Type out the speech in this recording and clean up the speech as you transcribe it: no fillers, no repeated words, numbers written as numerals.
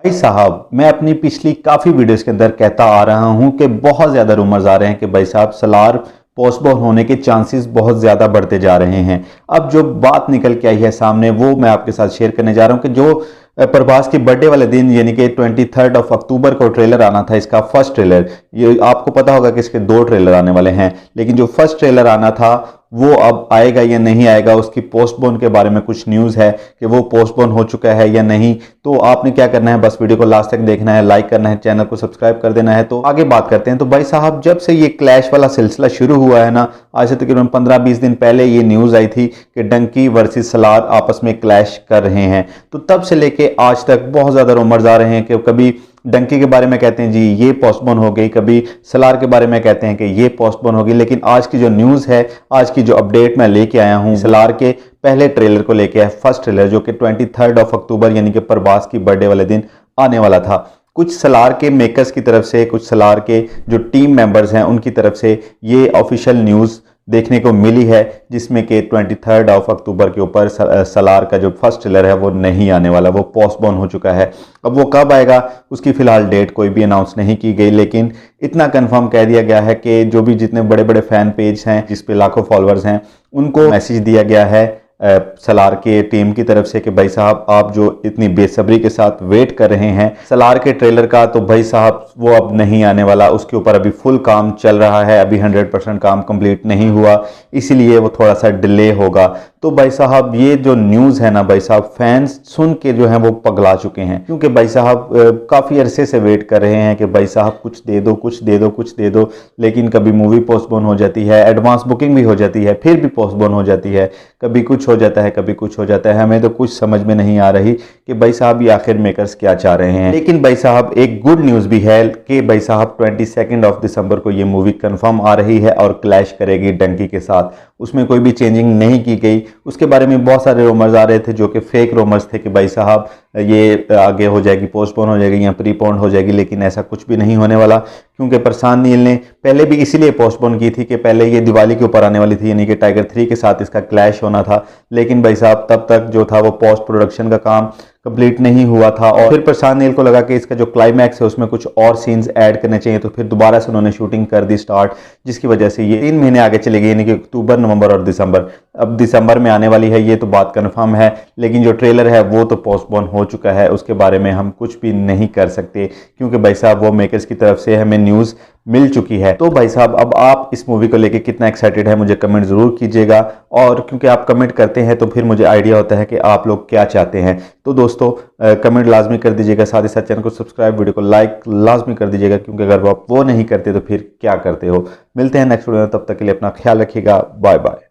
भाई साहब, मैं अपनी पिछली काफ़ी वीडियोस के अंदर कहता आ रहा हूं कि बहुत ज़्यादा रूमर्स आ रहे हैं कि भाई साहब सलार पोस्टपोन होने के चांसेस बहुत ज़्यादा बढ़ते जा रहे हैं। अब जो बात निकल के आई है सामने वो मैं आपके साथ शेयर करने जा रहा हूं कि जो प्रभास की बर्थडे वाले दिन यानी कि 23 अक्टूबर को ट्रेलर आना था, इसका फर्स्ट ट्रेलर। ये आपको पता होगा कि इसके 2 ट्रेलर आने वाले हैं, लेकिन जो फर्स्ट ट्रेलर आना था वो अब आएगा या नहीं आएगा, उसकी पोस्टपोन के बारे में कुछ न्यूज़ है कि वो पोस्टपोन हो चुका है या नहीं। तो आपने क्या करना है, बस वीडियो को लास्ट तक देखना है, लाइक करना है, चैनल को सब्सक्राइब कर देना है। तो आगे बात करते हैं। तो भाई साहब, जब से ये क्लैश वाला सिलसिला शुरू हुआ है ना, आज से तकरीबन 15-20 दिन पहले ये न्यूज़ आई थी कि डंकी वर्सेस सलार आपस में क्लैश कर रहे हैं। तो तब से लेके आज तक बहुत ज़्यादा रूमर्स आ रहे हैं कि कभी डंकी के बारे में कहते हैं जी ये पोस्टपोन हो गई, कभी सलार के बारे में कहते हैं कि ये पोस्टपोन हो गई। लेकिन आज की जो न्यूज़ है, आज की जो अपडेट मैं लेके आया हूँ सलार के पहले ट्रेलर को लेके, फर्स्ट ट्रेलर जो कि 23 अक्टूबर यानी कि प्रभास की बर्थडे वाले दिन आने वाला था। कुछ सलार के मेकर्स की तरफ से, कुछ सलार के जो टीम मेंबर्स हैं उनकी तरफ से ये ऑफिशियल न्यूज़ देखने को मिली है, जिसमें कि 23 अक्टूबर के ऊपर सलार का जो फर्स्ट ट्रेलर है वो नहीं आने वाला, वो पोस्टपोन हो चुका है। अब वो कब आएगा उसकी फ़िलहाल डेट कोई भी अनाउंस नहीं की गई, लेकिन इतना कंफर्म कह दिया गया है कि जो भी जितने बड़े बड़े फ़ैन पेज हैं जिस पे लाखों फॉलोअर्स हैं उनको मैसेज दिया गया है सलार के टीम की तरफ से कि भाई साहब आप जो इतनी बेसब्री के साथ वेट कर रहे हैं सलार के ट्रेलर का, तो भाई साहब वो अब नहीं आने वाला। उसके ऊपर अभी फुल काम चल रहा है, अभी 100% काम कंप्लीट नहीं हुआ, इसीलिए वो थोड़ा सा डिले होगा। तो भाई साहब ये जो न्यूज़ है ना भाई साहब, फैंस सुन के जो है वो पगला चुके हैं, क्योंकि भाई साहब काफ़ी अरसे से वेट कर रहे हैं कि भाई साहब कुछ दे दो, कुछ दे दो, कुछ दे दो। लेकिन कभी मूवी पोस्टपोन हो जाती है, एडवांस बुकिंग भी हो जाती है, फिर भी पोस्टपोन हो जाती है, कभी कुछ हो जाता है, कभी कुछ हो जाता है। हमें तो कुछ समझ में नहीं आ रही कि भाई साहब ये आखिर मेकर्स क्या चाह रहे हैं। लेकिन भाई साहब एक गुड न्यूज़ भी है कि भाई साहब 22 दिसंबर को ये मूवी कंफर्म आ रही है और क्लैश करेगी डंकी के साथ। उसमें कोई भी चेंजिंग नहीं की गई। उसके बारे में बहुत सारे रूमर्स आ रहे थे जो कि फेक रूमर्स थे कि भाई साहब ये आगे हो जाएगी, पोस्टपोन हो जाएगी या प्रीपोन्ड हो जाएगी, लेकिन ऐसा कुछ भी नहीं होने वाला, क्योंकि प्रशांत नील ने पहले भी इसीलिए पोस्टपोन की थी कि पहले ये दिवाली के ऊपर आने वाली थी, यानी कि टाइगर 3 के साथ इसका क्लैश होना था। लेकिन भाई साहब तब तक जो था वो पोस्ट प्रोडक्शन का काम कंप्लीट नहीं हुआ था, और फिर प्रशांत नील को लगा कि इसका जो क्लाइमैक्स है उसमें कुछ और सीन्स ऐड करने चाहिए, तो फिर दोबारा से उन्होंने शूटिंग कर दी स्टार्ट, जिसकी वजह से ये 3 महीने आगे चले गए, यानी कि अक्टूबर, नवंबर और दिसंबर। अब दिसंबर में आने वाली है, ये तो बात कन्फर्म है, लेकिन जो ट्रेलर है वो तो पोस्टपोन हो चुका है, उसके बारे में हम कुछ भी नहीं कर सकते, क्योंकि भाई साहब वो मेकर्स की तरफ से हमें न्यूज़ मिल चुकी है। तो भाई साहब अब आप इस मूवी को लेके कितना एक्साइटेड है मुझे कमेंट ज़रूर कीजिएगा, और क्योंकि आप कमेंट करते हैं तो फिर मुझे आइडिया होता है कि आप लोग क्या चाहते हैं। तो दोस्तों कमेंट लाजमी कर दीजिएगा, साथ ही साथ चैनल को सब्सक्राइब, वीडियो को लाइक लाजमी कर दीजिएगा, क्योंकि अगर आप वो नहीं करते तो फिर क्या करते हो। मिलते हैं नेक्स्ट वीडियो में, तब तक के लिए अपना ख्याल रखिएगा। Bye bye.